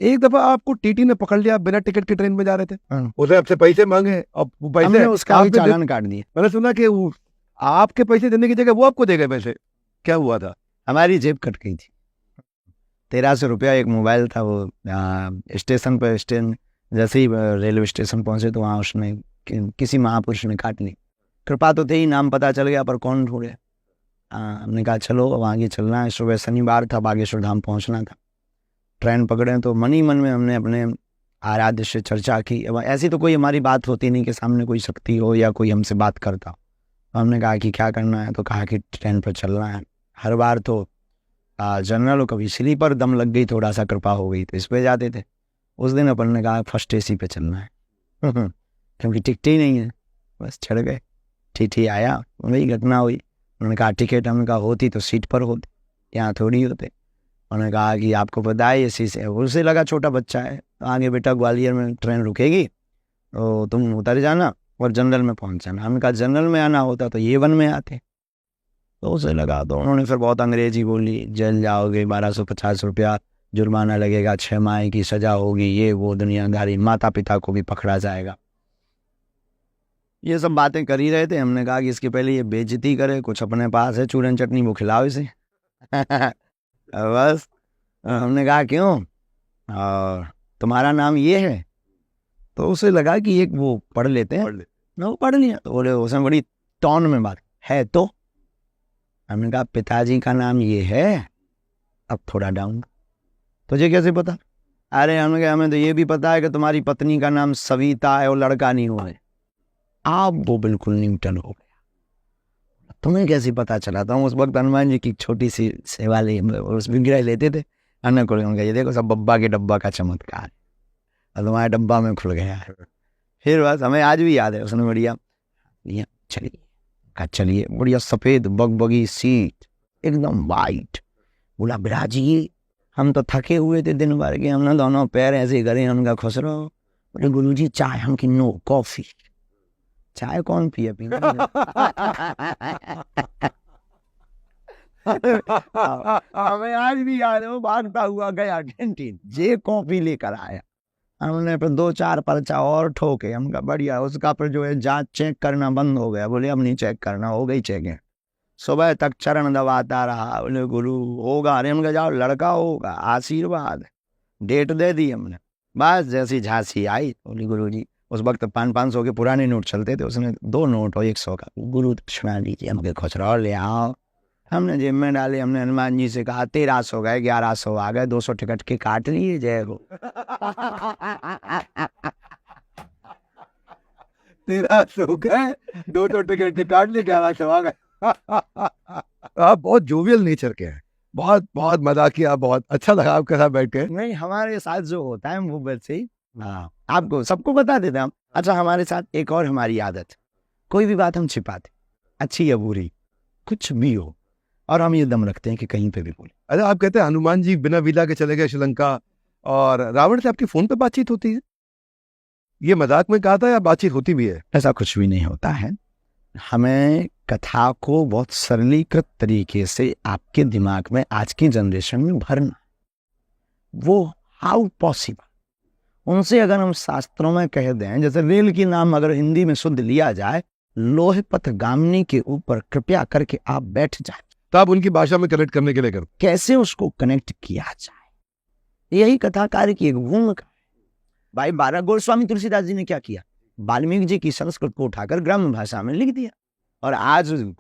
एक दफा आपको टीटी ने पकड़ लिया, बिना टिकट के ट्रेन में जा रहे थे, हाँ। उसने आपसे पैसे मांगे और वो पैसे हमने उसका भी आपने दे- चालान काट दिया। मैंने सुना कि आपके पैसे देने की जगह वो आपको दे गए पैसे, क्या हुआ था? हमारी जेब कट गई थी। 1300 रुपया, एक मोबाइल था। वो स्टेशन पर जैसे ही रेलवे स्टेशन पहुंचे तो वहाँ उसने किसी महापुरुष ने काट ली। कृपा तो थे ही, नाम पता चल गया पर कौन ढूंढे। हमने कहा चलो अब आगे चलना है। सुबह शनिवार था, बागेश्वर धाम पहुंचना था। ट्रेन पकड़े तो मन ही मन में हमने अपने आराध्य से चर्चा की। अब ऐसी तो कोई हमारी बात होती नहीं कि सामने कोई शक्ति हो या कोई हमसे बात करता हो। तो हमने कहा कि क्या करना है, तो कहा कि ट्रेन पर चलना है। हर बार तो जनरल और कभी स्लीपर, दम लग गई, थोड़ा सा कृपा हो गई तो इस पे जाते थे। उस दिन अपन ने कहा फर्स्ट एसी पे चलना है क्योंकि टिकट ही नहीं है। बस चढ़ गए। टीटी आया, वही घटना हुई। उन्होंने कहा टिकट, हमने कहा होती तो सीट पर होते, यहाँ थोड़ी होते। उन्होंने कहा कि आपको पता है एसी से। उसे लगा छोटा बच्चा है, तो आगे बेटा ग्वालियर में ट्रेन रुकेगी तो तुम उतर जाना और जनरल में पहुंच जाना। हमने कहा जनरल में आना होता तो ये वन में आते। तो उसे लगा, तो उन्होंने फिर बहुत अंग्रेजी बोली, जेल जाओगे, 1250 रुपया जुर्माना लगेगा, 6 माह की सजा होगी, ये वो दुनियादारी, माता पिता को भी पकड़ा जाएगा। ये सब बातें कर ही रहे थे। हमने कहा कि इसके पहले ये बेइज्जती करे, कुछ अपने पास है चूरन चटनी, वो खिलाओ इसे बस हमने कहा क्यों, और तुम्हारा नाम ये है? तो उसे लगा कि एक वो पढ़ लेते हैं, वो पढ़ लिया। तो बोले, उसने बड़ी टॉन में बात है तो। हमने कहा पिताजी का नाम ये है। अब थोड़ा डाउन, तुझे कैसे पता? अरे हमने कहा हमें तो ये भी पता है कि तुम्हारी पत्नी का नाम सविता है और लड़का नहीं हुआ है। आप वो बिल्कुल न्यूटन हो गया। तुम्हें कैसे पता चला? था उस वक्त हनुमान जी की छोटी सी सेवा ले, उस विग्रह लेते थे। अन्य को उनका ये देखो सब बब्बा के डब्बा का चमत्कार, और तुम्हारे डब्बा में खुल गया है। फिर बस हमें आज भी याद है, उसने बढ़िया चलिए का, चलिए बढ़िया सफेद बगबगी सीट एकदम वाइट। बोला बिराजी, हम तो थके हुए थे दिन भर के, हमने दोनों पैर ऐसे करे। उनका खुश रहो। बोले गुरुजी चाय? हम की नो, कॉफी। चाय कौन पिए पीना हमें आज भी याद है, वो भागता हुआ गया कैंटीन, जे कॉफी लेकर आया। हमने फिर 2-4 पर्चा और ठोके। हमका बढ़िया, उसका फिर जो है जांच चेक करना बंद हो गया। बोले अब नहीं चेक करना, हो गई चेकिंग। सुबह तक चरण दबाता रहा। बोले गुरु होगा? अरे हमका जाओ, लड़का होगा, आशीर्वाद। डेट दे दी हमने। बस जैसी झांसी आई, बोली गुरु जी, उस वक्त 500 के पुराने नोट चलते थे। उसने 2 नोट और 100 का, गुरु दक्षिणा लीजिए, हमके खुचरा ले आओ। हमने जेब में डाले। हमने हनुमान जी से कहा 1300 गए, 1100 आ गए, 200 टिकट के काट लिए, जय हो 1300 गए, 200 टिकट के काट लिए, 1100 आ गए आप बहुत जोवियल नेचर के हैं, बहुत बहुत मजाकिया, बहुत अच्छा लगा आपके साथ बैठ के। नहीं, हमारे साथ जो होता है वो वैसे ही आपको सबको बता देते हम। अच्छा, हमारे साथ एक और हमारी आदत, कोई भी बात हम छिपाते, अच्छी या बुरी, कुछ भी हो, और हम ये दम रखते हैं कि कहीं पे भी बोले। अरे आप कहते हैं हनुमान जी बिना वीजा के चले गए श्रीलंका, और रावण से आपकी फोन पे बातचीत होती है? ये मजाक में कहा था या बातचीत होती भी है? ऐसा कुछ भी नहीं होता है। हमें कथा को बहुत सरलीकृत तरीके से आपके दिमाग में आज की जनरेशन में भरना, वो हाउ पॉसिबल। उनसे अगर हम शास्त्रों में कह दें, जैसे रेल की नाम अगर हिंदी में शुद्ध लिया जाए, लोहपथ गामिनी के ऊपर कृपया करके आप बैठ जाए, तो आप उनकी भाषा में कनेक्ट करने के लिए कर, कैसे उसको कनेक्ट किया जाए, यही कथाकार की एक भूमिका है। भाई 12 गोस्वामी तुलसीदास जी ने क्या किया? वाल्मीकि जी की संस्कृत को उठाकर ग्राम्य भाषा में लिख दिया, और आज